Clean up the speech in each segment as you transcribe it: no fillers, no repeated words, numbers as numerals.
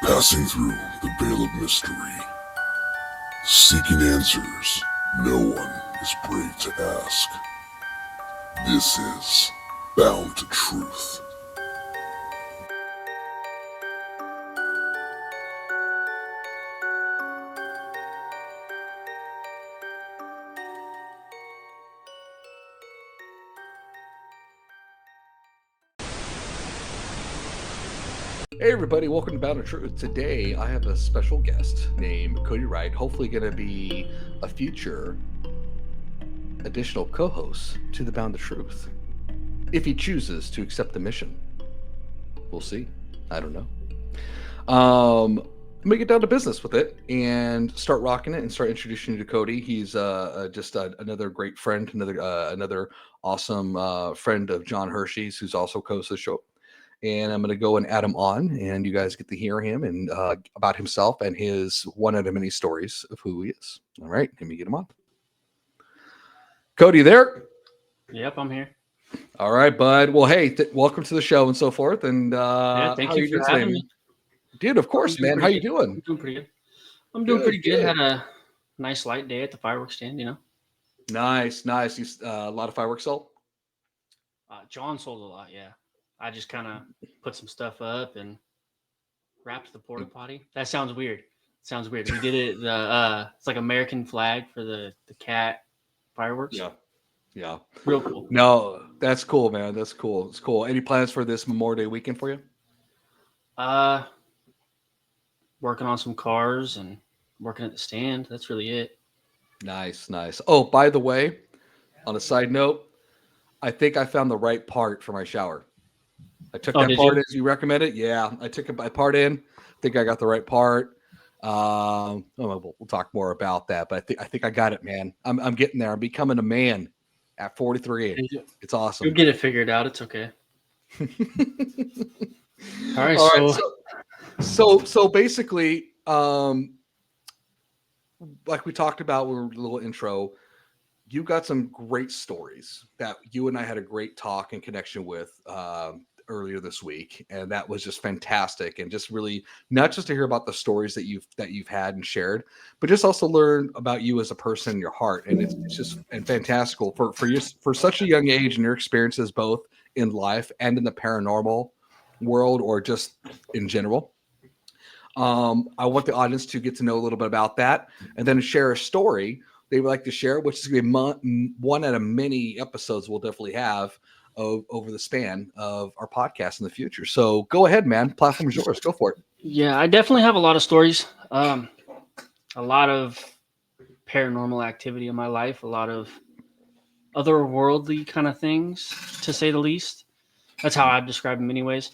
Passing through the veil of mystery, seeking answers no one is brave to ask. This is Bound to Truth. Hey everybody, welcome to Bound to Truth. Today I have a special guest named Kodi Wright, hopefully going to be a future additional co-host to the Bound to Truth. If he chooses to accept the mission. We'll see. I don't know. I'm going to get down to business with it and start rocking it and start introducing you to Kodi. He's just another great friend, another awesome friend of John Hershey's, who's also co-host of the show. And I'm going to go and add him on, and you guys get to hear him and about himself and his one out of many stories of who he is. All right, let me get him on. Kodi, there? Yep, I'm here. All right, bud. Well, hey, welcome to the show and so forth. And Thank how you are you for doing having today, me. dude? Of course, man. How you I'm doing? doing pretty good. I'm doing pretty good. Good. Had a nice light day at the fireworks stand, you know. Nice. You, a lot of fireworks sold? John sold a lot, yeah. I just kind of put some stuff up and wrapped the porta potty. That sounds weird. We did it. It's like American flag for the cat fireworks. Yeah. Real cool. No, that's cool, man. That's cool. It's cool. Any plans for this Memorial Day weekend for you? Working on some cars and working at the stand. That's really it. Nice. Oh, by the way, on a side note, I think I found the right part for my shower. I took that part as you recommended. Yeah, I took my part in. I think I got the right part. We'll talk more about that, but I think I got it, man. I'm getting there. I'm becoming a man at 43. It's awesome. You'll get it figured out. It's okay. All right. So basically, like we talked about, we were a little intro. You got some great stories that you and I had a great talk and connection with earlier this week, and that was just fantastic. And just really not just to hear about the stories that you've had and shared, but just also learn about you as a person, your heart, and it's just fantastical for you for such a young age and your experiences both in life and in the paranormal world or just in general. I want the audience to get to know a little bit about that and then share a story they would like to share, which is going to be one out of many episodes we'll definitely have over the span of our podcast in the future. So go ahead, man. Platform is yours. Go for it. Yeah, I definitely have a lot of stories. A lot of paranormal activity in my life, a lot of otherworldly kind of things, to say the least. That's how I describe them anyways.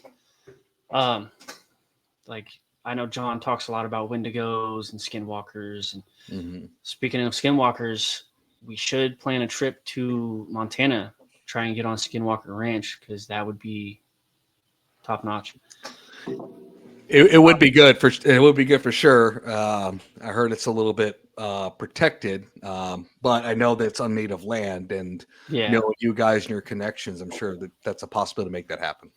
Like I know John talks a lot about Wendigos and skinwalkers. And speaking of skinwalkers, we should plan a trip to Montana, try and get on Skinwalker Ranch, because that would be top notch. It would be good for sure. I heard it's a little bit protected, but I know that it's on native land, and you guys and your connections, I'm sure that's a possibility to make that happen.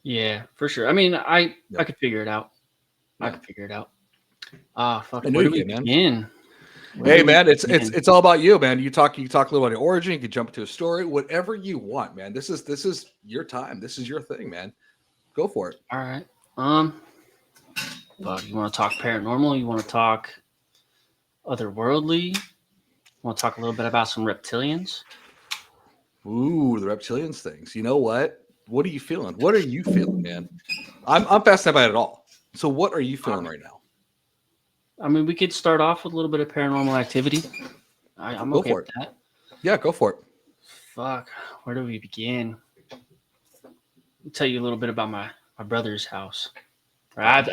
Yeah, for sure. I mean, I could figure it out. I could figure it out. Fuck. Where do we begin? Hey, man, it's all about you, man. You talk a little about the origin. You can jump into a story, whatever you want, man. This is your time. This is your thing, man. Go for it. All right. But you want to talk paranormal? You want to talk otherworldly? You want to talk a little bit about some reptilians? Ooh, the reptilians things. You know what? What are you feeling? What are you feeling, man? I'm fascinated by it all. So what are you feeling right now? I mean, we could start off with a little bit of paranormal activity. I'm okay with that. Yeah, go for it. Fuck. Where do we begin? I'll tell you a little bit about my brother's house. Right,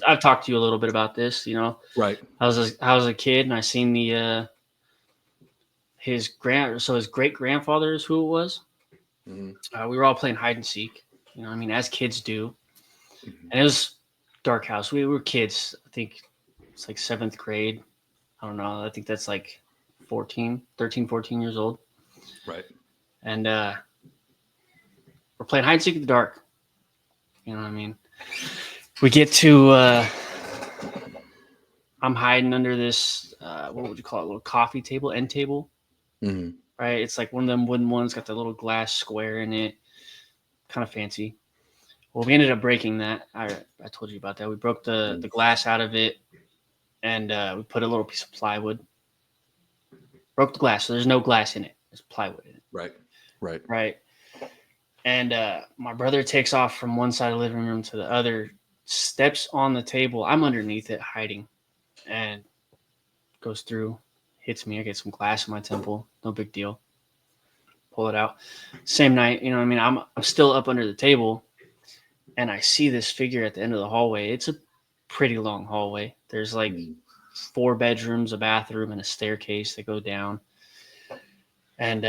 I've talked to you a little bit about this, you know. Right. I was a kid and I seen his great grandfather is who it was. Mm-hmm. We were all playing hide and seek, you know. I mean, as kids do, and it was dark house. We were kids. I think it's like 7th grade. I don't know. I think that's like 13, 14 years old. Right. And we're playing hide and seek in the dark. You know what I mean? we get to, I'm hiding under this, what would you call it? A little coffee table, end table, right? It's like one of them wooden ones, got the little glass square in it, kind of fancy. Well, we ended up breaking that. I told you about that. We broke the glass out of it, and we put a little piece of plywood. Broke the glass, so there's no glass in it. There's plywood in it. Right. And my brother takes off from one side of the living room to the other, steps on the table. I'm underneath it, hiding, and goes through, hits me. I get some glass in my temple. No big deal. Pull it out. Same night, you know what I mean? I'm still up under the table, and I see this figure at the end of the hallway. It's a pretty long hallway. There's like 4 bedrooms, a bathroom, and a staircase that go down. And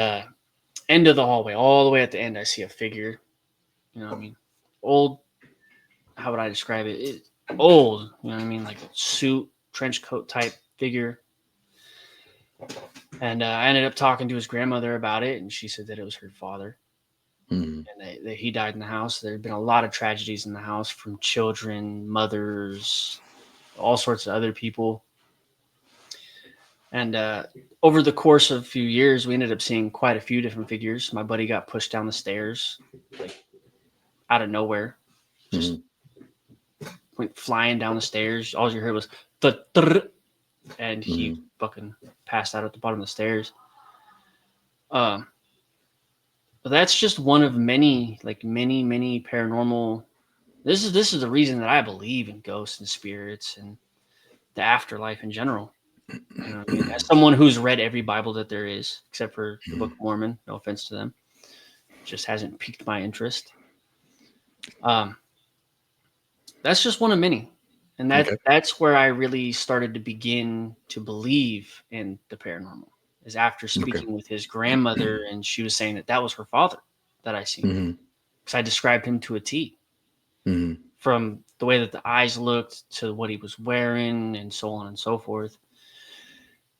end of the hallway, all the way at the end, I see a figure. You know what I mean? Old, how would I describe it? Old, you know what I mean? Like a suit, trench coat type figure. And I ended up talking to his grandmother about it, and she said that it was her father. And that he died in the house. There had been a lot of tragedies in the house from children, mothers, all sorts of other people. And over the course of a few years, we ended up seeing quite a few different figures. My buddy got pushed down the stairs, like out of nowhere. Just went flying down the stairs. All you heard was the and he fucking passed out at the bottom of the stairs. But that's just one of many paranormal. This is the reason that I believe in ghosts and spirits and the afterlife in general. You know what I mean? As someone who's read every Bible that there is, except for the Book of Mormon, no offense to them, just hasn't piqued my interest. That's just one of many. And that's where I really started to begin to believe in the paranormal, is after speaking with his grandmother, and she was saying that was her father that I seen. Because I described him to a T. From the way that the eyes looked to what he was wearing and so on and so forth.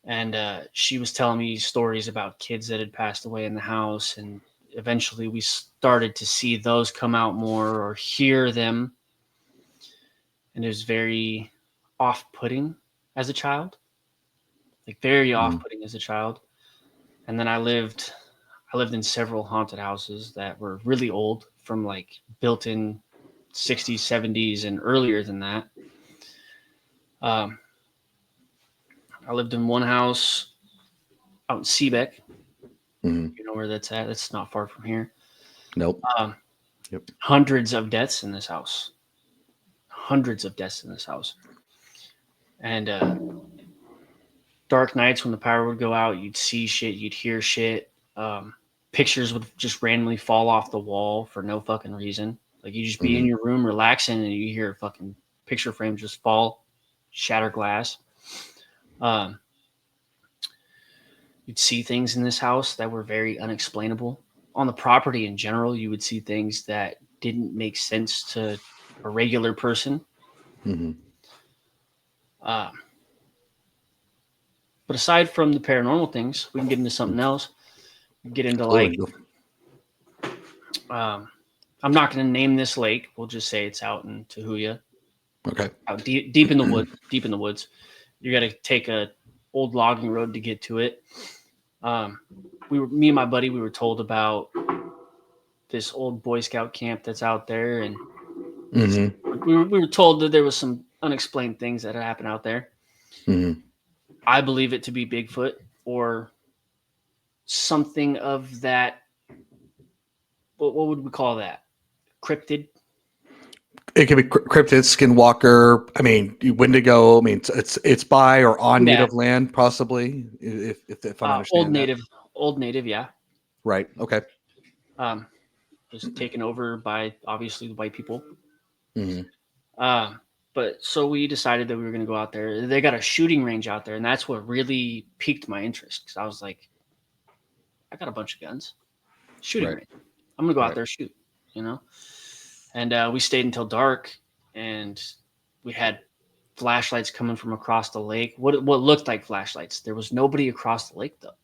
And she was telling me stories about kids that had passed away in the house. And eventually we started to see those come out more or hear them. And it was very off-putting as a child. Like very off-putting as a child. And then I lived in several haunted houses that were really old, from like built in 60s, 70s, and earlier than that. I lived in one house out in Seebeck. You know where that's at? That's not far from here. Nope. Hundreds of deaths in this house. And dark nights when the power would go out, you'd see shit, you'd hear shit. Pictures would just randomly fall off the wall for no fucking reason. Like you just be in your room relaxing and you hear a fucking picture frame just fall, shatter glass. You'd see things in this house that were very unexplainable. On the property in general, you would see things that didn't make sense to a regular person. But aside from the paranormal things, we can get into something else. We get into like, I'm not going to name this lake. We'll just say it's out in Tahuya. Okay. Out deep in the woods. Deep in the woods. You got to take a old logging road to get to it. Me and my buddy, we were told about this old Boy Scout camp that's out there, and we were told that there was some unexplained things that had happened out there. I believe it to be Bigfoot or something of that. What would we call that? Cryptid? It could be cryptid, skinwalker. I mean, Wendigo. I mean, it's by or on native land, possibly. If I'm understanding old native, yeah. Right. Okay. Was taken over by obviously the white people. But so we decided that we were going to go out there. They got a shooting range out there, and that's what really piqued my interest, because I was like, I got a bunch of guns. Shooting range. I'm going to go out there and shoot, you know? And we stayed until dark, and we had flashlights coming from across the lake. What looked like flashlights. There was nobody across the lake, though.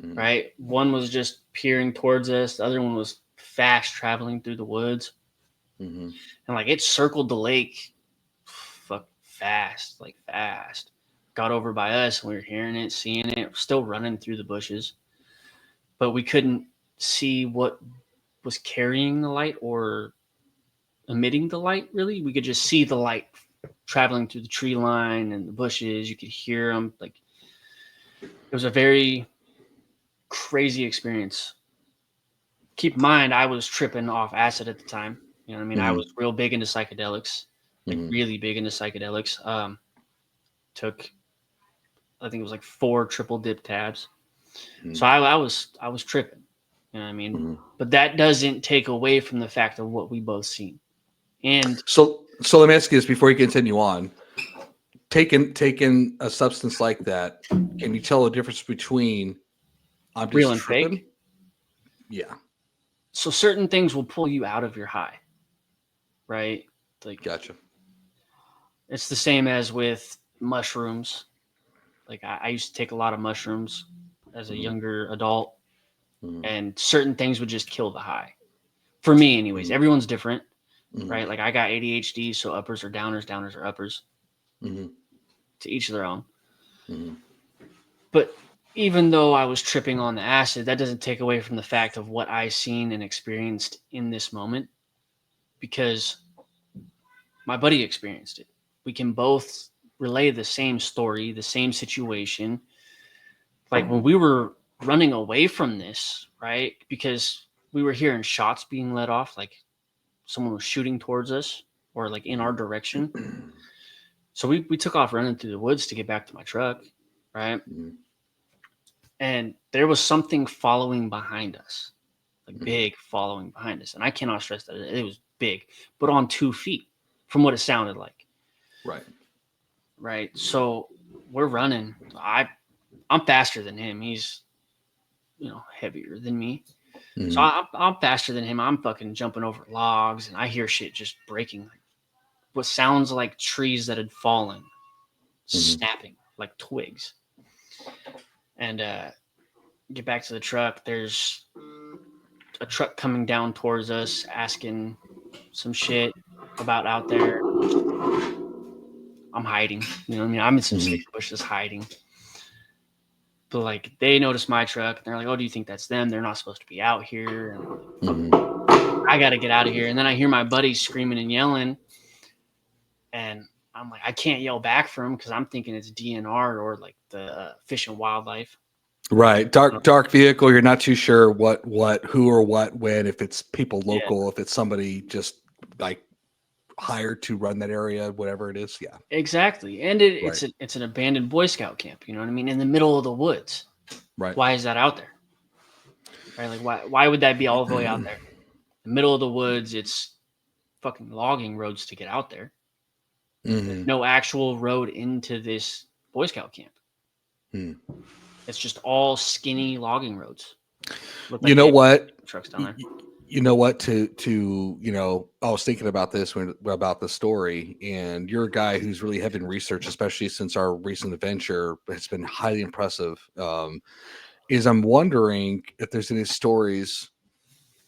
Right? One was just peering towards us. The other one was fast traveling through the woods. And like it circled the lake fast, like fast. Got over by us, and we were hearing it, seeing it, still running through the bushes, but we couldn't see what was carrying the light or emitting the light. Really, we could just see the light traveling through the tree line and the bushes. You could hear them. Like, it was a very crazy experience. Keep in mind, I was tripping off acid at the time. You know what I mean? I was real big into psychedelics, like really big into psychedelics. Took, I think it was like 4 triple dip tabs. So I was tripping. You know what I mean? But that doesn't take away from the fact of what we both seen. And so let me ask you this before you continue on. Taking a substance like that, can you tell the difference between I'm just real and tripping? fake? Yeah. So certain things will pull you out of your high, right? Like, Gotcha. it's the same as with mushrooms. Like, I used to take a lot of mushrooms as a younger adult, and certain things would just kill the high. For me, anyways. Everyone's different, right? Like, I got ADHD, so uppers are downers, downers are uppers. To each their own. But even though I was tripping on the acid, that doesn't take away from the fact of what I seen and experienced in this moment, because my buddy experienced it. We can both relay the same story, the same situation. Like, when we were running away from this, right? Because we were hearing shots being let off, like someone was shooting towards us or like in our direction. So we took off running through the woods to get back to my truck, right? And there was something following behind us, like big following behind us. And I cannot stress that it was big, but on 2 feet from what it sounded like. Right. So we're running. I'm faster than him. He's, heavier than me. So I'm faster than him. I'm fucking jumping over logs, and I hear shit just breaking, like what sounds like trees that had fallen, snapping like twigs. And get back to the truck. There's a truck coming down towards us, asking some shit about out there. I'm hiding. You know what I mean? I'm in some sage bushes hiding. But like, they noticed my truck, and they're like, "Oh, do you think that's them? They're not supposed to be out here." And I got to get out of here. And then I hear my buddies screaming and yelling, and I'm like, I can't yell back for them because I'm thinking it's DNR or like the Fish and Wildlife. Right. Dark vehicle. You're not too sure what, who or what, when, if it's people local, if it's somebody just like hired to run that area, whatever it is. Yeah. Exactly. And it's an abandoned Boy Scout camp. You know what I mean? In the middle of the woods. Right. Why is that out there? Right. Like, why would that be all the way out there? The middle of the woods, it's fucking logging roads to get out there. There's no actual road into this Boy Scout camp. It's just all skinny logging roads. You know what? Trucks down there. You know what? To I was thinking about this about the story, and you're a guy who's really heavy in research, especially since our recent adventure. It's been highly impressive. Is I'm wondering if there's any stories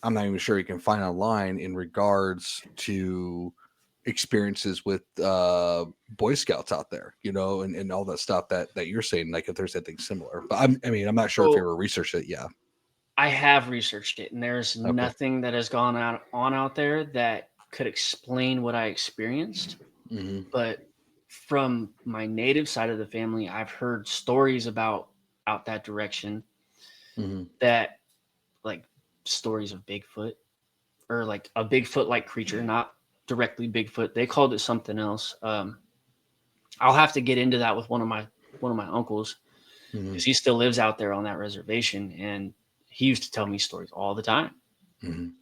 I'm not even sure you can find online in regards to experiences with Boy Scouts out there, and all that stuff that you're saying, like if there's anything similar. But I'm not sure if you ever researched it. Yeah. I have researched it, and there's nothing that has gone on out there that could explain what I experienced. But from my native side of the family, I've heard stories about out that direction that, like, stories of Bigfoot or like a Bigfoot-like creature, not directly Bigfoot. They called it something else. I'll have to get into that with one of my uncles, because he still lives out there on that reservation, and he used to tell me stories all the time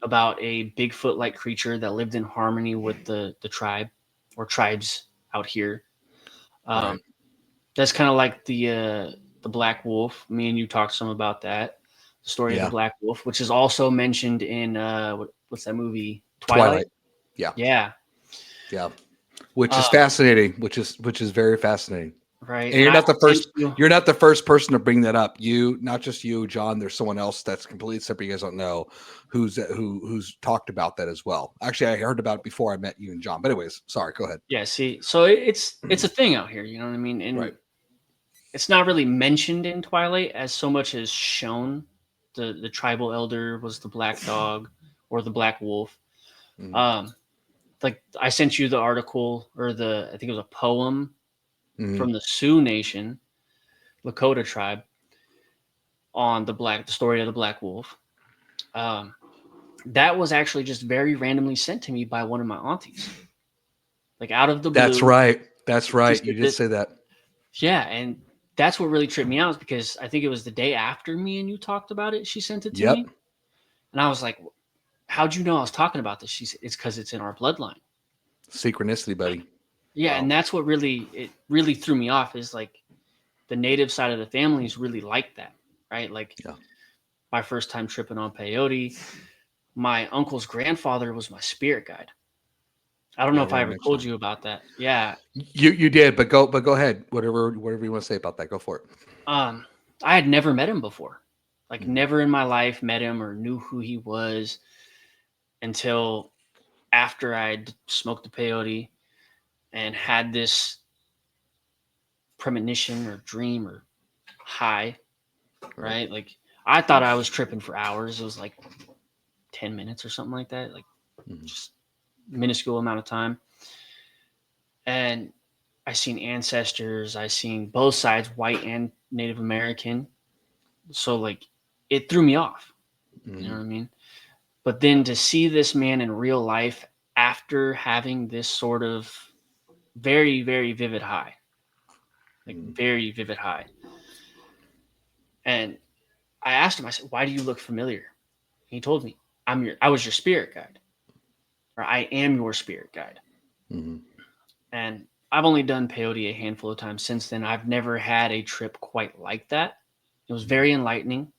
about a Bigfoot-like creature that lived in harmony with the tribe or tribes out here. That's kind of like the Black Wolf. Me and you talked some about that. The story of the Black Wolf, which is also mentioned in what's that movie? Twilight. Yeah. Yeah. Which is fascinating. Which is very fascinating. right? And you're not the first. You. You're not the first person to bring that up. You, not just you, John. There's someone else that's completely separate. You guys don't know who's talked about that as well. Actually, I heard about it before I met you and John. But anyways, sorry. Go ahead. Yeah. See, so it's a thing out here. You know what I mean? And Right. it's not really mentioned in Twilight as so much as shown. The tribal elder was the black dog or the black wolf. Mhm. Like I sent you the article or I think it was a poem Mhm. from the Sioux Nation, Lakota tribe, on the story of the black wolf. That was actually just very randomly sent to me by one of my aunties, like out of the That's blue. right. That's She right. said You did that, say that. yeah, and that's what really tripped me out is because I think it was the day after me and you talked about it. She sent it to Yep. me, and I was like, "How'd you know I was talking about this?" She said, "It's because it's in our bloodline." Synchronicity, buddy. Yeah, Wow. and that's what really threw me off is like the native side of the family is really like that, right? Like Yeah. my first time tripping on peyote, my uncle's grandfather was my spirit guide. I don't know Yeah. if I Right. ever told you about that. Yeah. You did, but go ahead. Whatever you want to say about that, go for it. I had never met him before. Like Mhm. never in my life met him or knew who he was until after I'd smoked the peyote and had this premonition or dream or high, right? Like I thought I was tripping for hours. It was like 10 minutes or something like that, like Mhm. just minuscule amount of time. And I seen ancestors, I seen both sides, white and Native American. So like it threw me off. You know what I mean? But then to see this man in real life after having this sort of very, very vivid high, like Mhm. very vivid high. And I asked him, I said, "Why do you look familiar?" He told me, I was your spirit guide, or I am your spirit guide. Mhm. And I've only done peyote a handful of times since then. I've never had a trip quite like that. It was very enlightening.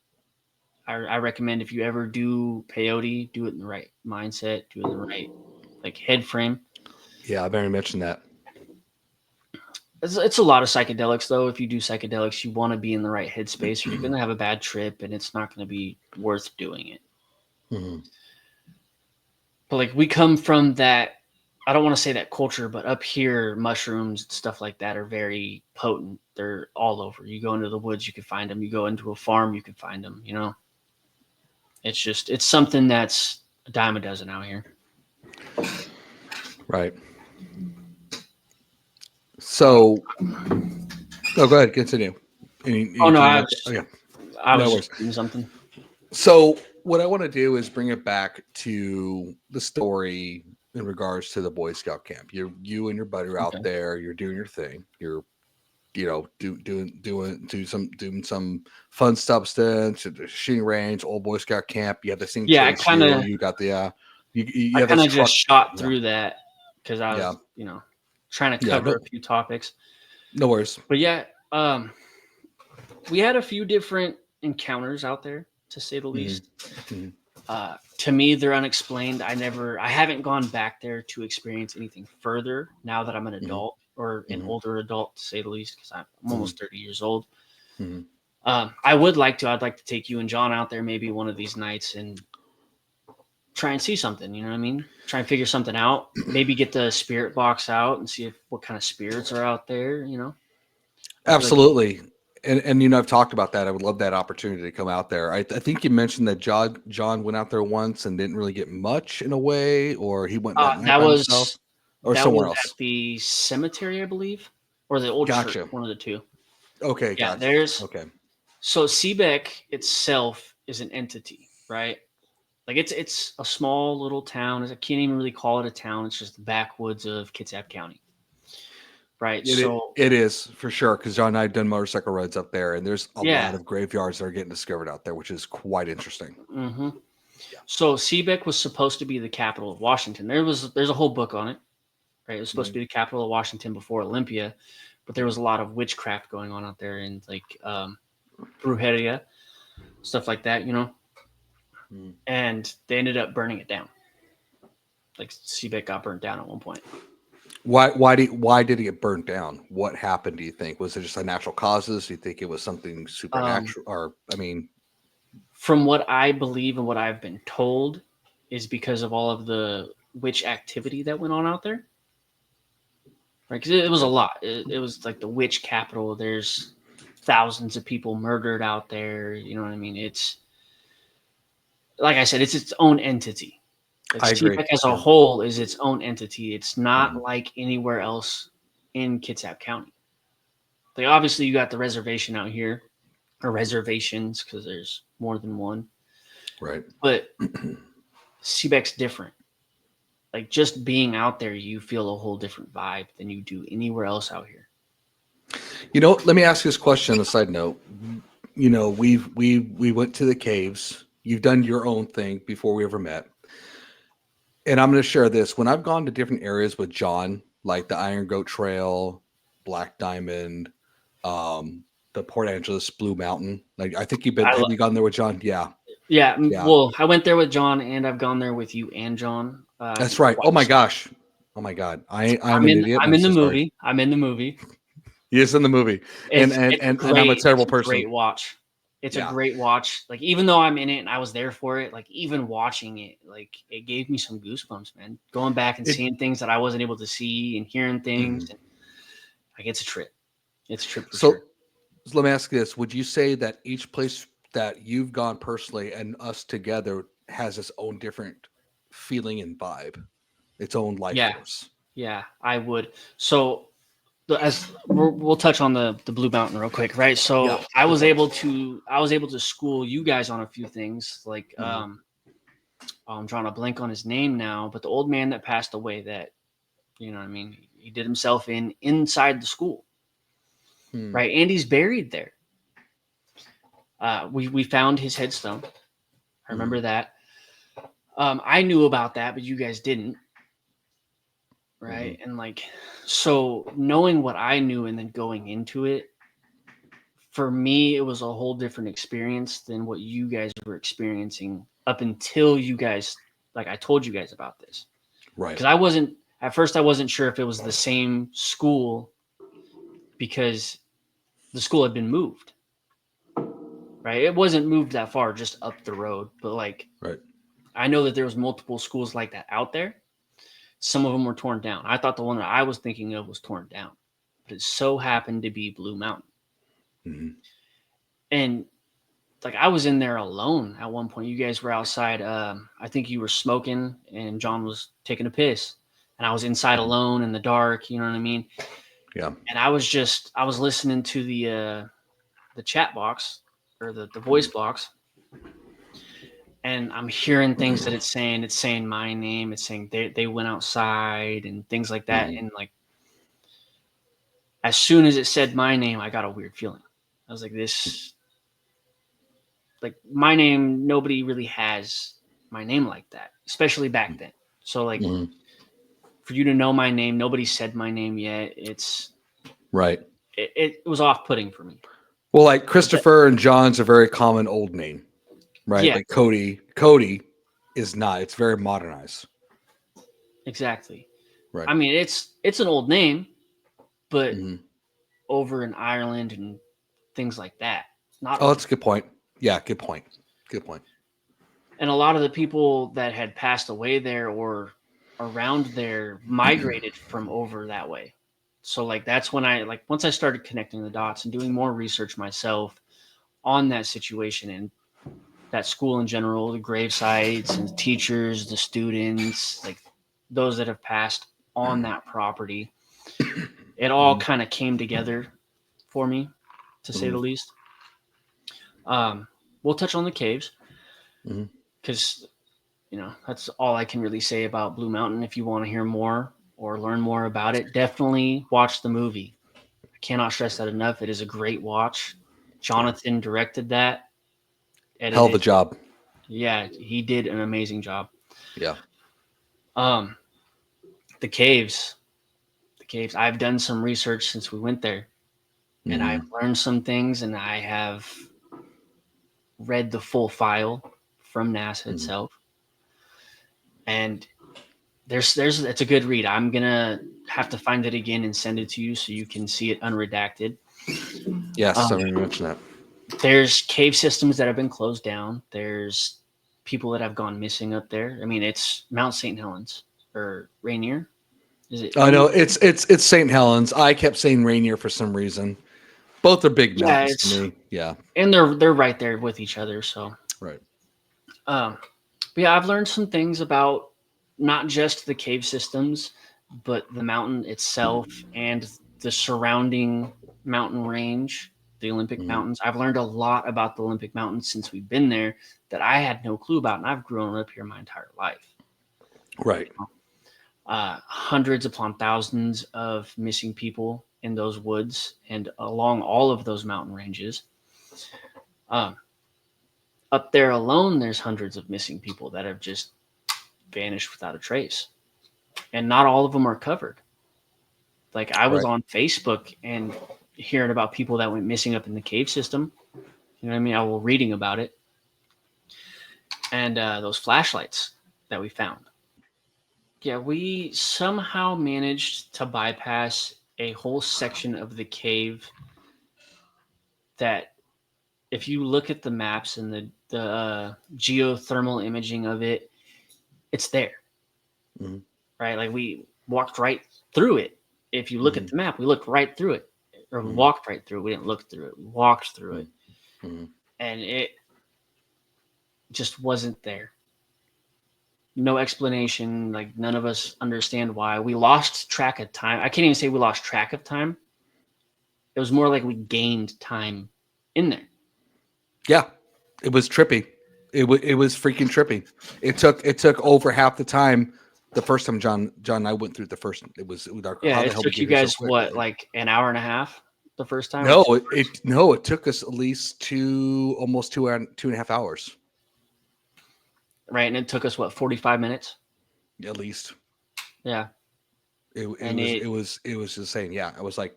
I recommend if you ever do peyote, do it in the right mindset, do it in the right like head frame. Yeah, I've already mentioned that. It's a lot of psychedelics though. If you do psychedelics, you want to be in the right headspace, or you're gonna have a bad trip, and it's not gonna be worth doing it. Mhm. But like we come from that, I don't want to say that culture, but up here, mushrooms and stuff like that are very potent. They're all over. You go into the woods, you can find them. You go into a farm, you can find them. You know, it's something that's a dime a dozen out here. Right. So, go ahead. Continue. Oh no, Anything else? Oh, yeah. I No was worries. just doing something. So, what I want to do is bring it back to the story in regards to the Boy Scout camp. You and your buddy are out Okay. there. You're doing your thing. You're doing some fun substance at the shooting range, old Boy Scout camp. You have this thing Yeah, chase you. You got the you I have kind this of just truck. shot Yeah, through that because I yeah, was, trying to yeah. cover No, a few topics. no worries. But yeah, we had a few different encounters out there, to say the Hmm. least. Hmm. To me, they're unexplained. I haven't gone back there to experience anything further now that I'm an Hmm. adult or an Hmm. older adult, to say the least, because I'm Hmm. almost 30 years old. Hmm. I would like to. I'd like to take you and John out there maybe one of these nights and try and see something. You know what I mean? Try and figure something out. Maybe get the spirit box out and see what kind of spirits are out there. I feel like Absolutely. And I've talked about that. I would love that opportunity to come out there. I think you mentioned that John went out there once and didn't really get much in a way, or he went that night that by himself, was or that somewhere was else. at the cemetery, I believe, or the old church, Gotcha. one of the two. Okay, Yeah, gotcha. Okay. so Seebeck itself is an entity, right? Like it's a small little town. I can't even really call it a town. It's just the backwoods of Kitsap County, right? So It is for sure because John and I have done motorcycle rides up there, and there's a yeah. lot of graveyards that are getting discovered out there, which is quite interesting. hmm Yeah. So Seebeck was supposed to be the capital of Washington. There's a whole book on it, right? It was supposed to be the capital of Washington before Olympia, but there was a lot of witchcraft going on out there and like brujeria, stuff like that, Mhm. and they ended up burning it down. Like Seebeck got burnt down at one point. Why did it get burnt down? What happened? Do you think was it just a natural causes? Do you think it was something supernatural? Or I mean, From what I believe and what I've been told, is because of all of the witch activity that went on out there. Right, because it was a lot. It was like the witch capital. There's thousands of people murdered out there. You know what I mean? It's like I said, it's its own entity. Like I agree. CPAC as a whole is its own entity. It's not like anywhere else in Kitsap County. Like obviously you got the reservation out here, or reservations, because there's more than one. Right. But CBEC's different. Like just being out there, you feel a whole different vibe than you do anywhere else out here. You know, let me ask you this question on a side note. You know, we went to the caves. You've done your own thing before we ever met. And I'm going to share this. When I've gone to different areas with John, like the Iron Goat Trail, Black Diamond, the Port Angeles Blue Mountain. Like I think have you gone there with John? Yeah. Yeah. Well, I went there with John, and I've gone there with you and John. That's right. Oh my gosh. Oh my God. I'm an idiot. I'm in the movie. Sorry. I'm in the movie. He is in the movie. And I'm a terrible person. Great watch. It's a great watch. Like even though I'm in it and I was there for it, like even watching it, like it gave me some goosebumps, man. Going back and seeing things that I wasn't able to see and hearing things. And, like it's a trip. It's a trip for sure. So let me ask you this. Would you say that each place that you've gone personally and us together has its own different feeling and vibe, its own life force? Yeah, I would. So as we'll touch on the Blue Mountain real quick, right? So I was able to school you guys on a few things. Like I'm drawing a blank on his name now, but the old man that passed away, that you know what I mean, he did himself inside the school. Right, and he's buried there. We found his headstone. I remember that. I knew about that, but you guys didn't. Right. And like, so knowing what I knew and then going into it, for me, it was a whole different experience than what you guys were experiencing up until you guys, like I told you guys about this. Right. Because at first I wasn't sure if it was the same school because the school had been moved. Right. It wasn't moved that far, just up the road. But like, I know that there was multiple schools like that out there. Some of them were torn down. I thought the one that I was thinking of was torn down, but it so happened to be Blue Mountain. And like I was in there alone at one point. You guys were outside. I think you were smoking and John was taking a piss, and I was inside alone in the dark. You know what I mean? Yeah. And I was listening to the chat box or the voice box. And I'm hearing things that it's saying my name. It's saying they went outside and things like that. And like, as soon as it said my name, I got a weird feeling. I was like, like my name, nobody really has my name like that, especially back then. So like for you to know my name, nobody said my name yet. It's right. It was off-putting for me. Well, like Christopher and John's a very common old name. Right. Yeah. Like Kodi is not. It's very modernized. Exactly. Right. I mean, it's an old name, but over in Ireland and things like that. That's a good point. Yeah, good point. Good point. And a lot of the people that had passed away there or around there migrated from over that way. So like that's when once I started connecting the dots and doing more research myself on that situation and that school in general, the grave sites and the teachers, the students, like those that have passed on that property, it all kind of came together for me, to say the least. We'll touch on the caves because, you know, that's all I can really say about Blue Mountain. If you want to hear more or learn more about it, definitely watch the movie. I cannot stress that enough. It is a great watch. Jonathan directed that. Edited. Hell of a job. Yeah, he did an amazing job. Yeah. The caves. I've done some research since we went there, and I've learned some things, and I have read the full file from NASA itself. And it's a good read. I'm gonna have to find it again and send it to you so you can see it unredacted. Yes, I remember mentioning that. There's cave systems that have been closed down. There's people that have gone missing up there. I mean, it's Mount St. Helens or Rainier. Is it? I know it's St. Helens. I kept saying Rainier for some reason. Both are big Yeah, mountains it's to me. Yeah, and they're right there with each other. So, right. but yeah, I've learned some things about not just the cave systems, but the mountain itself and the surrounding mountain range, the Olympic Mountains. I've learned a lot about the Olympic Mountains since we've been there that I had no clue about, and I've grown up here my entire life. Right. Hundreds upon thousands of missing people in those woods and along all of those mountain ranges. Up there alone, there's hundreds of missing people that have just vanished without a trace. And not all of them are covered. Like I was Right. on Facebook and hearing about people that went missing up in the cave system. You know what I mean? I was reading about it. And those flashlights that we found. Yeah, we somehow managed to bypass a whole section of the cave that if you look at the maps and the geothermal imaging of it, it's there. Mhm. Right? Like we walked right through it. If you look at the map, we looked right through it. Or we walked right through it. We didn't look through it. We walked through it. And it just wasn't there. No explanation. Like none of us understand why. We lost track of time. I can't even say we lost track of time. It was more like we gained time in there. Yeah, it was trippy. It was freaking trippy. It took over half the time. The first time John and I went through the first, it was our, Yeah, how the it hell we took you get here so guys quick? what, like an hour and a half the first time? No, it took us at least almost 2.5 hours. Right, and it took us what, 45 minutes? At least. Yeah. It And was insane. Yeah, I was like,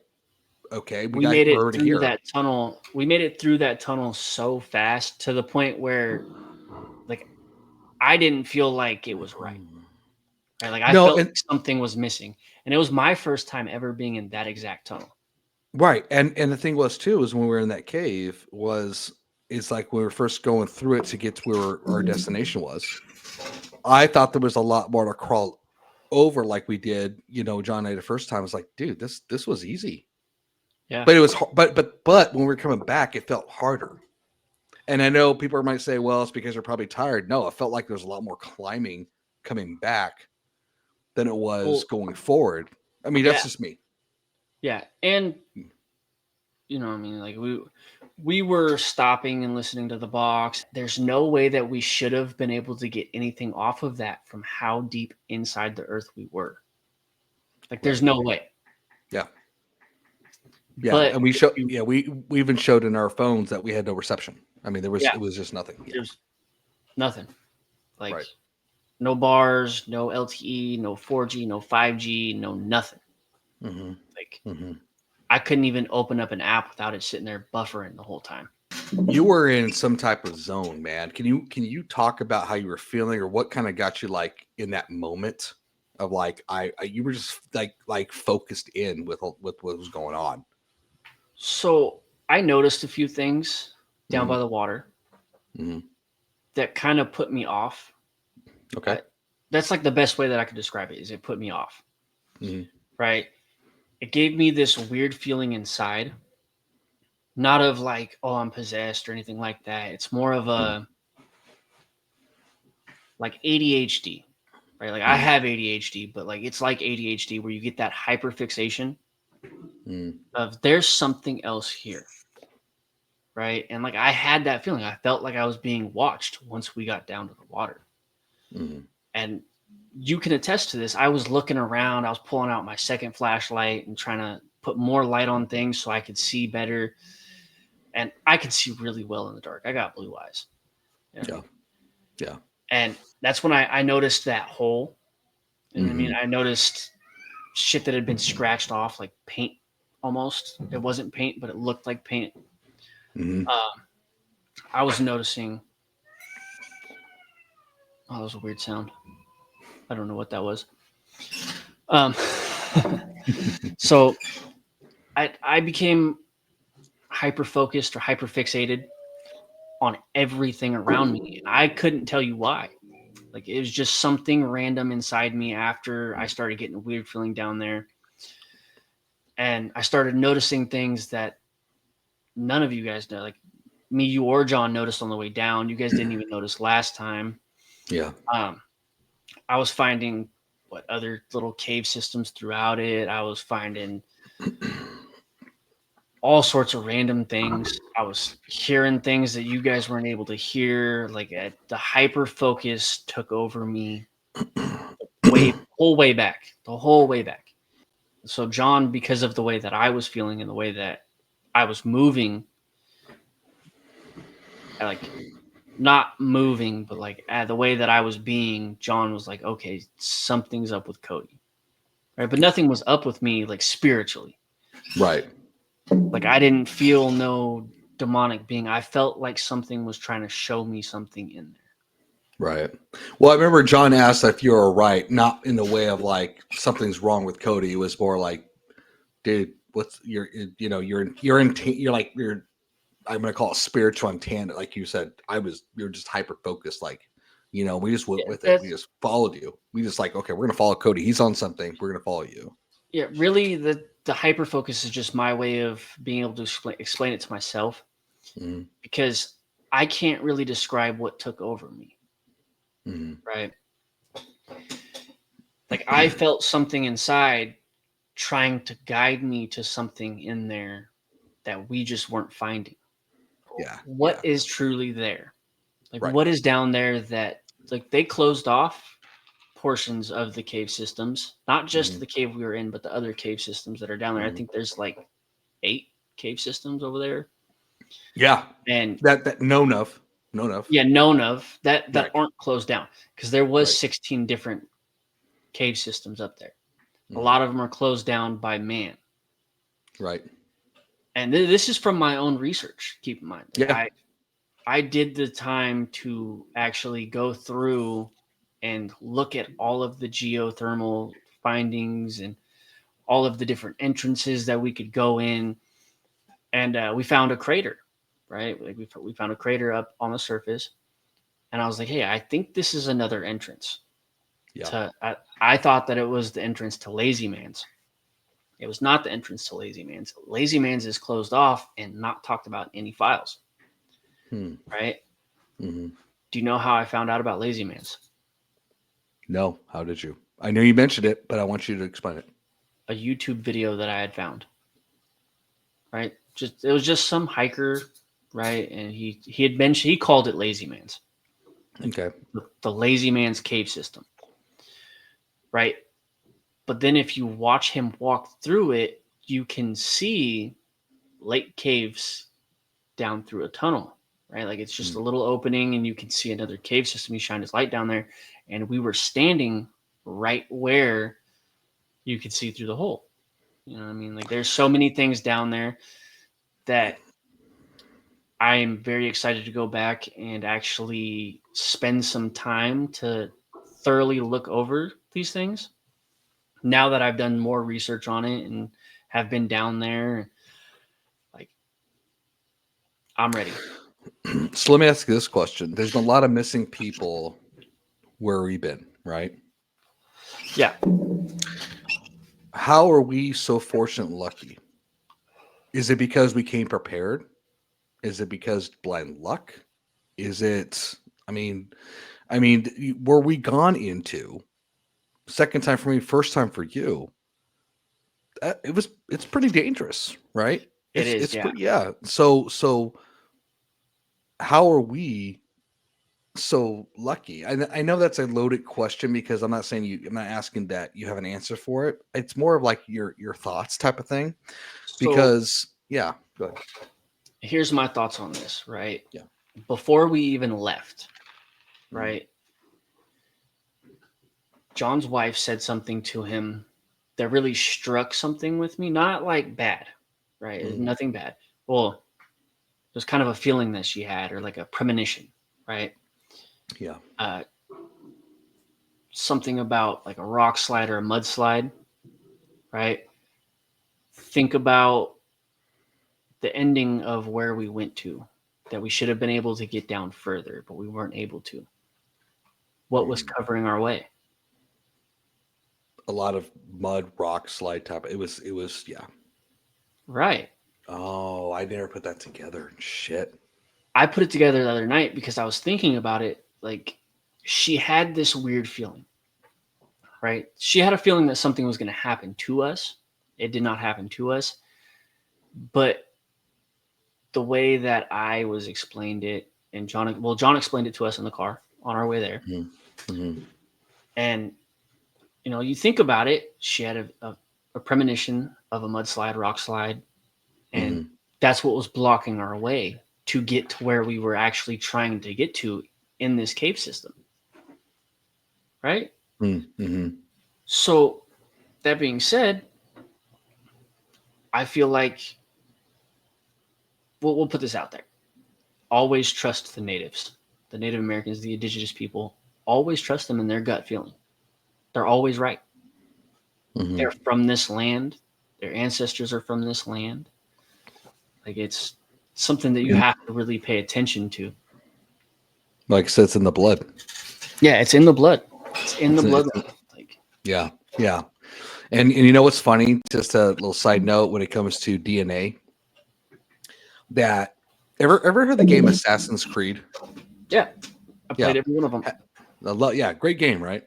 okay, we made we're it already through here. that tunnel. We made it through that tunnel so fast to the point where like I didn't feel like it was right. Right? Like I No, felt and like something was missing. And it was my first time ever being in that exact tunnel. right, and the thing was too is when we were in that cave it's like when we were first going through it to get to where our destination was. I thought there was a lot more to crawl over like we did, John and I the first time. I was like, dude, this was easy. Yeah. But it was but when we were coming back, it felt harder. And I know people might say, well, it's because you're probably tired. No, it felt like there was a lot more climbing coming back than it was Well, going forward. I mean, that's yeah. just me. Yeah. And you know, I mean, like we were stopping and listening to the box. There's no way that we should have been able to get anything off of that from how deep inside the earth we were. Like, there's no way. Yeah. Yeah, But and we even showed in our phones that we had no reception. I mean, it was just nothing. Yeah. there's nothing. Like Right. no bars, no LTE, no 4G, no 5G, no nothing. Like I couldn't even open up an app without it sitting there buffering the whole time. You were in some type of zone, man. Can you talk about how you were feeling or what kind of got you like in that moment of like you were just like focused in with what was going on? So I noticed a few things down by the water that kind of put me off. Okay. That's like the best way that I could describe it is it put me off. Right. It gave me this weird feeling inside. Not of like, oh, I'm possessed or anything like that. It's more of a like ADHD, right? Like I have ADHD, but like it's like ADHD where you get that hyperfixation of there's something else here, right? And like I had that feeling. I felt like I was being watched once we got down to the water. And you can attest to this. I was looking around. I was pulling out my second flashlight and trying to put more light on things so I could see better. And I could see really well in the dark. I got blue eyes. You know what I mean? Yeah. And that's when I noticed that hole. And I mean, I noticed shit that had been scratched off, like paint almost. It wasn't paint, but it looked like paint. I was noticing. Oh, that was a weird sound. I don't know what that was. Um, so I became hyper focused or hyper fixated on everything around me. And I couldn't tell you why. Like it was just something random inside me after I started getting a weird feeling down there. And I started noticing things that none of you guys know. Like me, you or John noticed on the way down. You guys didn't even notice last time. Yeah. I was finding other little cave systems throughout it. I was finding all sorts of random things. I was hearing things that you guys weren't able to hear. Like the hyper focus took over me the whole way back. So John, because of the way that I was feeling and the way that I was moving, like not moving, but like the way that I was being, John was like, okay, something's up with Kodi. Right. But nothing was up with me like spiritually. Right. Like I didn't feel no demonic being. I felt like something was trying to show me something in there. Right. Well, I remember John asked if you were right, not in the way of like something's wrong with Kodi. It was more like, dude, what's you're I'm gonna call it spiritual intent. Like you said, you're just hyper focused. Like, we just went with it. We just followed you. We just like, okay, we're gonna follow Kodi. He's on something. We're gonna follow you. Yeah, really, the hyper focus is just my way of being able to explain it to myself, because I can't really describe what took over me. Right. Like I felt something inside trying to guide me to something in there that we just weren't finding. Yeah. What is truly there? Like what is down there that like they closed off portions of the cave systems, not just the cave we were in, but the other cave systems that are down there. I think there's like 8 cave systems over there. Yeah. And that known of. Yeah, known of that aren't closed down, because there was 16 different cave systems up there. A lot of them are closed down by man. Right. And this is from my own research. Keep in mind, Yeah. I did the time to actually go through and look at all of the geothermal findings and all of the different entrances that we could go in. And we found a crater, right? Like we found a crater up on the surface. And I was like, hey, I think this is another entrance. Yeah. I thought that it was the entrance to Lazy Man's. It was not the entrance to Lazy Man's. Lazy Man's is closed off and not talked about in any files. Right? Do you know how I found out about Lazy Man's? No. How did you? I know you mentioned it, but I want you to explain it. A YouTube video that I had found. Right? It was just some hiker, right? And he called it Lazy Man's. Okay. The Lazy Man's cave system. Right? But then if you watch him walk through it, you can see lake caves down through a tunnel, right? Like it's just a little opening and you can see another cave system. He shined his light down there and we were standing right where you could see through the hole. You know what I mean? Like there's so many things down there that I am very excited to go back and actually spend some time to thoroughly look over these things. Now that I've done more research on it and have been down there, like I'm ready. So let me ask you this question. There's been a lot of missing people where we've been, right? Yeah. How are we so fortunate and lucky? Is it because we came prepared? Is it because blind luck? Is it, I mean, were we gone into second time for me, first time for you? It's pretty dangerous, right? It's Yeah. pretty, yeah. So how are we so lucky? I know that's a loaded question because I'm not asking that you have an answer for it. It's more of like your thoughts type of thing. Because go ahead. Here's my thoughts on this, right? Yeah. Before we even left, right? John's wife said something to him that really struck something with me. Not like bad, right? Nothing bad. Well, it was kind of a feeling that she had, or like a premonition, right? Yeah. something about like a rock slide or a mudslide, right? Think about the ending of where we went to, that we should have been able to get down further, but we weren't able to. What was covering our way? A lot of mud, rock, slide type. It was, yeah. Right. Oh, I never put that together. Shit. I put it together the other night because I was thinking about it. Like, she had this weird feeling, right? She had a feeling that something was going to happen to us. It did not happen to us. But the way that I was explained it, and John explained it to us in the car on our way there. Mm-hmm. And, you know, you think about it, she had a premonition of a mudslide, rock slide, and that's what was blocking our way to get to where we were actually trying to get to in this cave system. Right? Mm-hmm. So that being said, I feel like we'll put this out there. Always trust the natives, the Native Americans, the indigenous people. Always trust them in their gut feeling. They're always right. Mm-hmm. They're from this land. Their ancestors are from this land. Like, it's something that you have to really pay attention to. Like I said, it's in the blood. Yeah, it's in the blood. It's in the blood. Like, yeah. And you know what's funny? Just a little side note when it comes to DNA. That ever heard the game Assassin's Creed? Yeah, I played every one of them. Yeah, great game, right?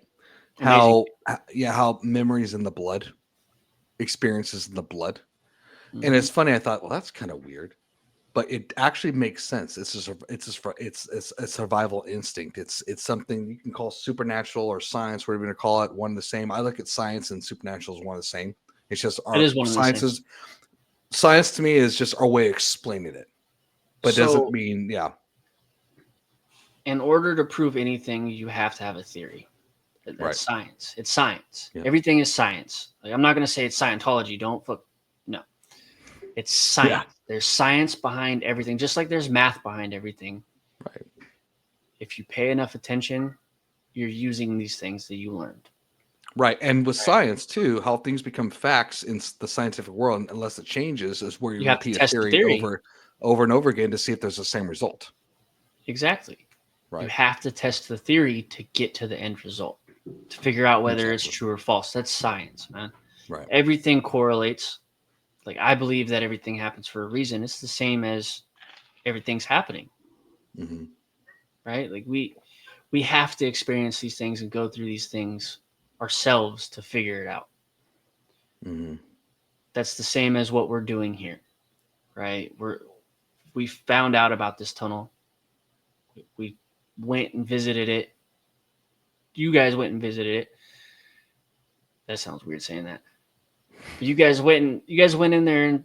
Amazing. How memories in the blood, experiences in the blood, and it's funny. I thought, well, that's kind of weird, but it actually makes sense. It's a survival instinct. It's something you can call supernatural or science, whatever you want to call it. One and the same. I look at science and supernatural as one and the same. It's just our sciences. Science to me is just our way of explaining it, but doesn't mean In order to prove anything, you have to have a theory. That's science. It's science. Yeah. Everything is science. Like, I'm not going to say it's Scientology. No. It's science. Yeah. There's science behind everything, just like there's math behind everything. Right. If you pay enough attention, you're using these things that you learned. Right. And with science too, how things become facts in the scientific world, unless it changes, is where you repeat a theory over and over again to see if there's the same result. Exactly. Right. You have to test the theory to get to the end result, to figure out whether it's true or false. That's science, man. Right. Everything correlates. Like, I believe that everything happens for a reason. It's the same as everything's happening. Mm-hmm. Right? Like, we have to experience these things and go through these things ourselves to figure it out. Mm-hmm. That's the same as what we're doing here, right? We found out about this tunnel. We went and visited it. You guys went and visited it. That sounds weird saying that. But you guys went in there and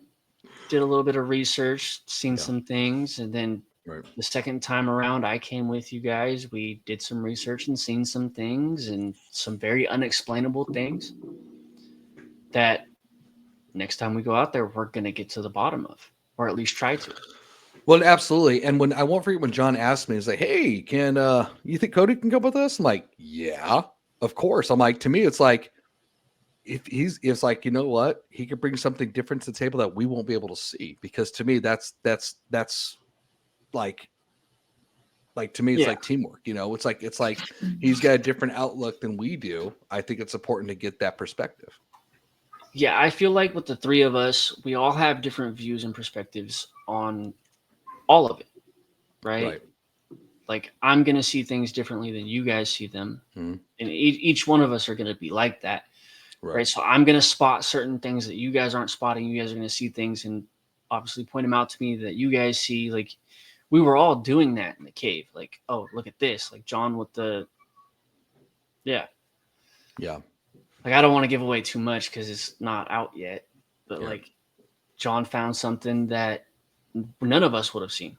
did a little bit of research, seen some things, and then the second time around, I came with you guys. We did some research and seen some things, and some very unexplainable things that next time we go out there, we're going to get to the bottom of, or at least try to. Well, absolutely. And I won't forget when John asked me, he's like, hey, can you think Kodi can come with us? I'm like, yeah, of course. I'm like, to me, it's like, it's like, you know what? He could bring something different to the table that we won't be able to see. Because to me, that's like to me, it's like teamwork. You know, it's like he's got a different outlook than we do. I think it's important to get that perspective. Yeah, I feel like with the three of us, we all have different views and perspectives on all of it, right? Like, I'm going to see things differently than you guys see them. And each one of us are going to be like that, right? So I'm going to spot certain things that you guys aren't spotting. You guys are going to see things and obviously point them out to me that you guys see. Like, we were all doing that in the cave. Like, oh, look at this. Like, John with the... Yeah. Like, I don't want to give away too much because it's not out yet. But, like, John found something that none of us would have seen.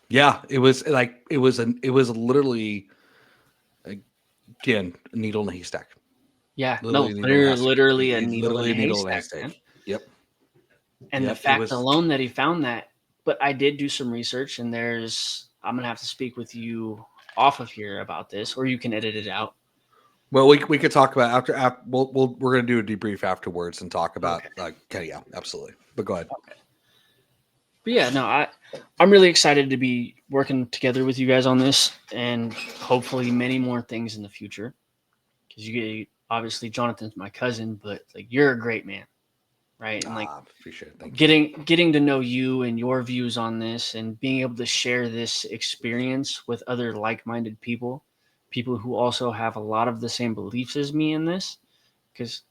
Yeah, it was literally, again, a needle in a haystack. Yeah, literally a needle in a haystack. Man. Yep. And the fact alone that he found that, but I did do some research, and I'm going to have to speak with you off of here about this, or you can edit it out. Well, we could talk about after we're gonna do a debrief afterwards and talk about okay, yeah, absolutely. But go ahead. Okay. But yeah, no, I'm really excited to be working together with you guys on this, and hopefully many more things in the future. Because obviously Jonathan's my cousin, but like you're a great man, right? And like appreciate it. Thank you. getting to know you and your views on this, and being able to share this experience with other like-minded people who also have a lot of the same beliefs as me in this, because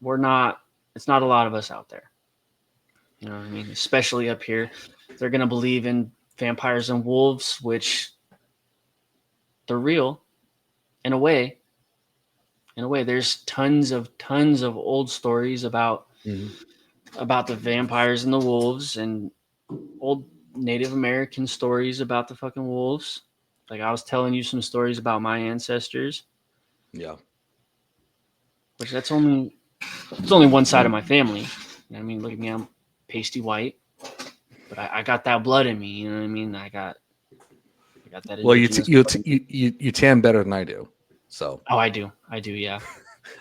it's not a lot of us out there. You know what I mean? Especially up here, they're going to believe in vampires and wolves, which they're real in a way. There's tons of old stories about the vampires and the wolves, and old Native American stories about the fucking wolves. Like I was telling you some stories about my ancestors. Yeah. Which it's only one side of my family. You know what I mean? Look at me, I'm pasty white, but I got that blood in me. You know what I mean? I got that. Well, you tan better than I do. So. Oh, I do. Yeah.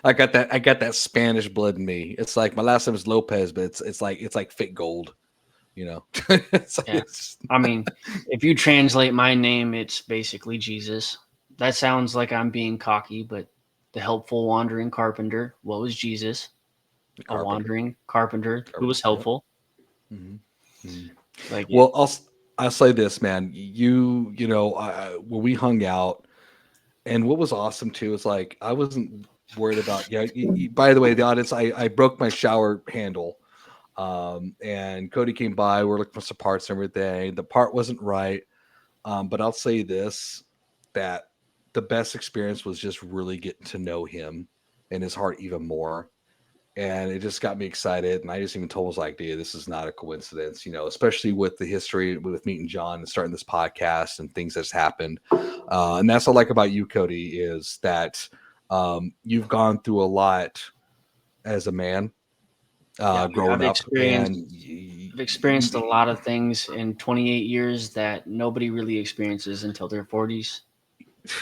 I got that Spanish blood in me. It's like my last name is Lopez, but it's like fake gold, you know. I mean, if you translate my name, it's basically Jesus. That sounds like I'm being cocky, but the helpful wandering carpenter, what was Jesus? A wandering carpenter who was helpful. Yeah. Mm-hmm. Mm-hmm. Like, well, I'll say this, man. You know, when we hung out, and what was awesome too is like I wasn't worried about. Yeah. By the way, the audience, I broke my shower handle, and Kodi came by. We're looking for some parts and everything. The part wasn't right, but I'll say this: that the best experience was just really getting to know him and his heart even more. And it just got me excited. And I just even told him, I was like, dude, this is not a coincidence, you know, especially with the history with meeting John and starting this podcast and things that's happened. And that's what I like about you, Kodi, is that you've gone through a lot as a man growing up. I've experienced a lot of things in 28 years that nobody really experiences until their 40s.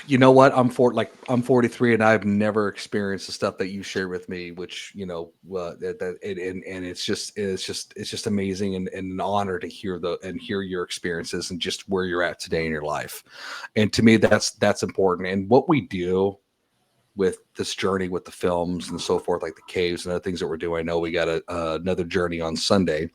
You know what? I'm 43, and I've never experienced the stuff that you share with me, which you know, and it's just amazing and an honor to hear your experiences and just where you're at today in your life. And to me, that's important. And what we do with this journey with the films and so forth, like the caves and other things that we're doing. I know we got another journey on Sunday.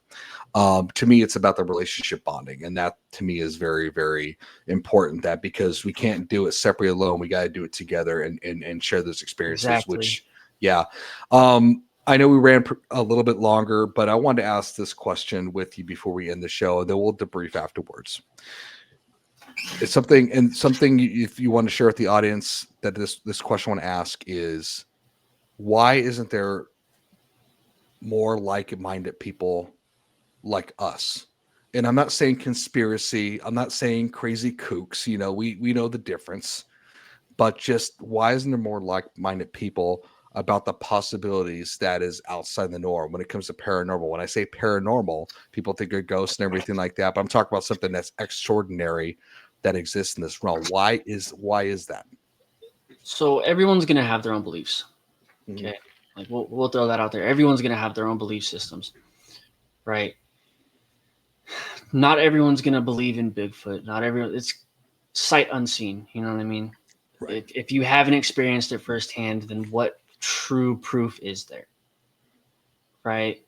To me, it's about the relationship bonding. And that to me is very, very important, that because we can't do it separately alone. We got to do it together and share those experiences, exactly. which, yeah. I know we ran a little bit longer, but I wanted to ask this question with you before we end the show, then we'll debrief afterwards. It's something if you want to share with the audience that this question I want to ask is, why isn't there more like-minded people like us? And I'm not saying conspiracy. I'm not saying crazy kooks. You know, we know the difference. But just why isn't there more like-minded people about the possibilities that is outside the norm when it comes to paranormal? When I say paranormal, people think of ghosts and everything like that. But I'm talking about something that's extraordinary that exists in this realm. Why is that? So everyone's gonna have their own beliefs. Mm-hmm. Okay, like we'll throw that out there. Everyone's gonna have their own belief systems, right? Not everyone's gonna believe in Bigfoot. Not everyone. It's sight unseen. You know what I mean? Right. If you haven't experienced it firsthand, then what true proof is there? Right?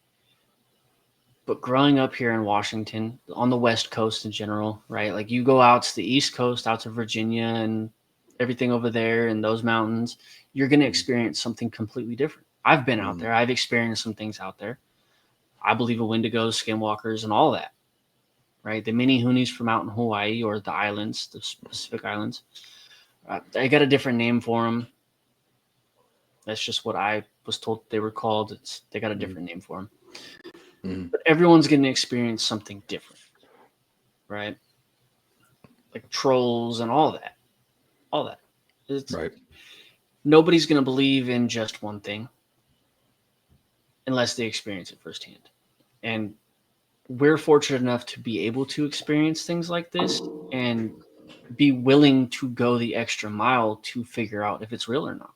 But growing up here in Washington, on the West Coast in general, right? Like you go out to the East Coast, out to Virginia and everything over there in those mountains, you're going to experience something completely different. I've been out there. I've experienced some things out there. I believe in Wendigos, skinwalkers, and all that, right? The mini hoonies from out in Hawaii or the islands, the Pacific Islands. I got a different name for them. That's just what I was told they were called. They got a different name for them. But everyone's going to experience something different, right? Like trolls and all that. Right. Nobody's going to believe in just one thing unless they experience it firsthand. And we're fortunate enough to be able to experience things like this and be willing to go the extra mile to figure out if it's real or not.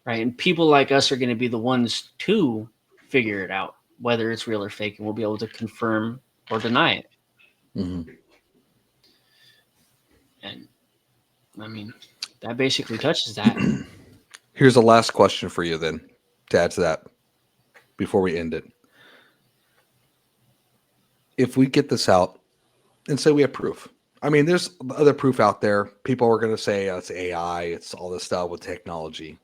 Right. And people like us are going to be the ones to figure it out, whether it's real or fake, and we'll be able to confirm or deny it. Mm-hmm. And I mean, that basically touches that. Here's the last question for you then, to add to that, before we end it. If we get this out and say we have proof, I mean, there's other proof out there. People are going to say it's AI, it's all this stuff with technology.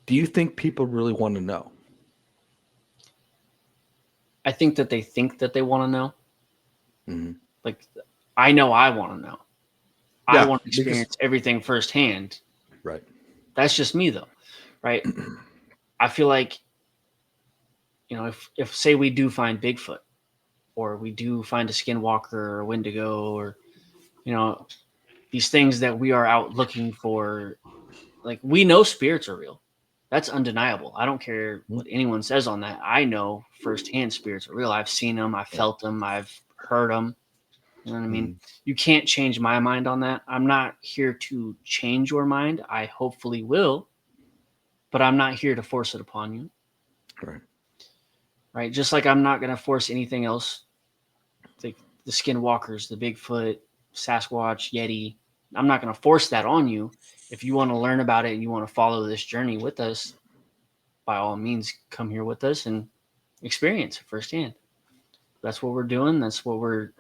Do you think people really want to know? I think that they want to know. Mm-hmm. Like, I know I want to know. Yeah, I want to experience everything firsthand. Right. That's just me, though. Right. I feel like, if say we do find Bigfoot, or we do find a skinwalker or a Wendigo, or, these things that we are out looking for, like, we know spirits are real. That's undeniable. I don't care what anyone says on that. I know firsthand spirits are real. I've seen them. I've felt them. I've heard them. You know what I mean? You can't change my mind on that. I'm not here to change your mind. I hopefully will, but I'm not here to force it upon you. Right. Right. Just like I'm not going to force anything else. Like the skinwalkers, the Bigfoot, Sasquatch, Yeti. I'm not going to force that on you. If you want to learn about it and you want to follow this journey with us, by all means, come here with us and experience it firsthand. That's what we're doing. That's what we're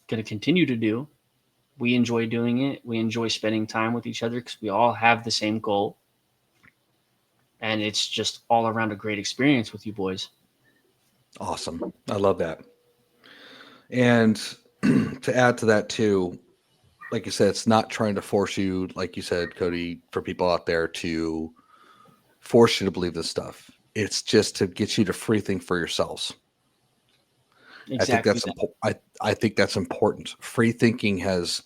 going to continue to do. We enjoy doing it. We enjoy spending time with each other because we all have the same goal. And it's just all around a great experience with you boys. Awesome. I love that. And to add to that too, like you said, it's not trying to force you, like you said, Kodi, for people out there to force you to believe this stuff. It's just to get you to free think for yourselves. Exactly. I think that's important. Free thinking has,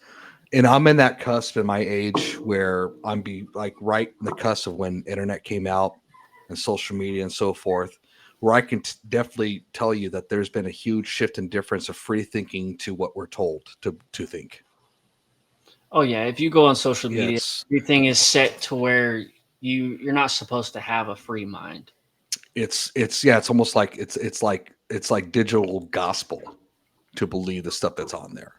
and I'm in that cusp in my age where I'm right in the cusp of when internet came out and social media and so forth, where I can definitely tell you that there's been a huge shift in difference of free thinking to what we're told to think. Oh yeah, if you go on social media, everything is set to where you're not supposed to have a free mind. It's almost like it's like digital gospel to believe the stuff that's on there.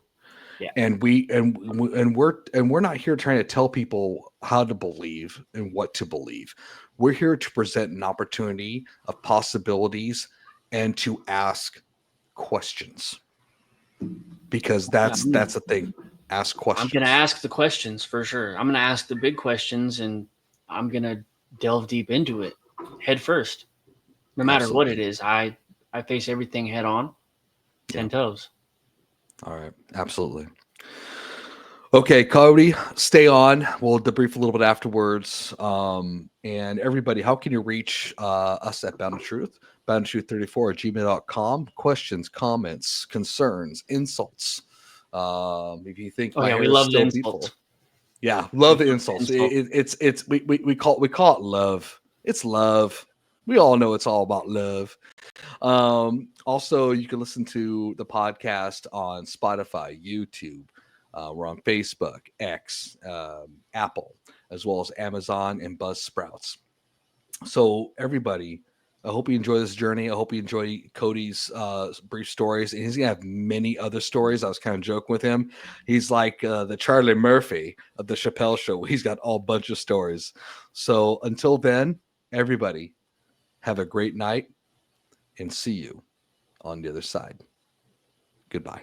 Yeah. And we're not here trying to tell people how to believe and what to believe. We're here to present an opportunity of possibilities and to ask questions. Because that's the thing. Ask questions. I'm going to ask the questions for sure. I'm going to ask the big questions, and I'm going to delve deep into it head first. No matter what it is, I face everything head on, 10 toes. All right. Absolutely. Okay, Kodi, stay on. We'll debrief a little bit afterwards. And everybody, how can you reach us at Bound to Truth? Bound to Truth 34 at gmail.com. Questions, comments, concerns, insults. If you think my hair we is love still the beautiful. insults. Yeah, love the insults. We call it love. It's love. We all know it's all about love. Also, you can listen to the podcast on Spotify, YouTube. We're on Facebook, X, Apple, as well as Amazon and Buzzsprouts. So everybody, I hope you enjoy this journey. I hope you enjoy Kodi's brief stories. And he's going to have many other stories. I was kind of joking with him. He's like the Charlie Murphy of the Chappelle Show. He's got a bunch of stories. So until then, everybody, have a great night and see you on the other side. Goodbye.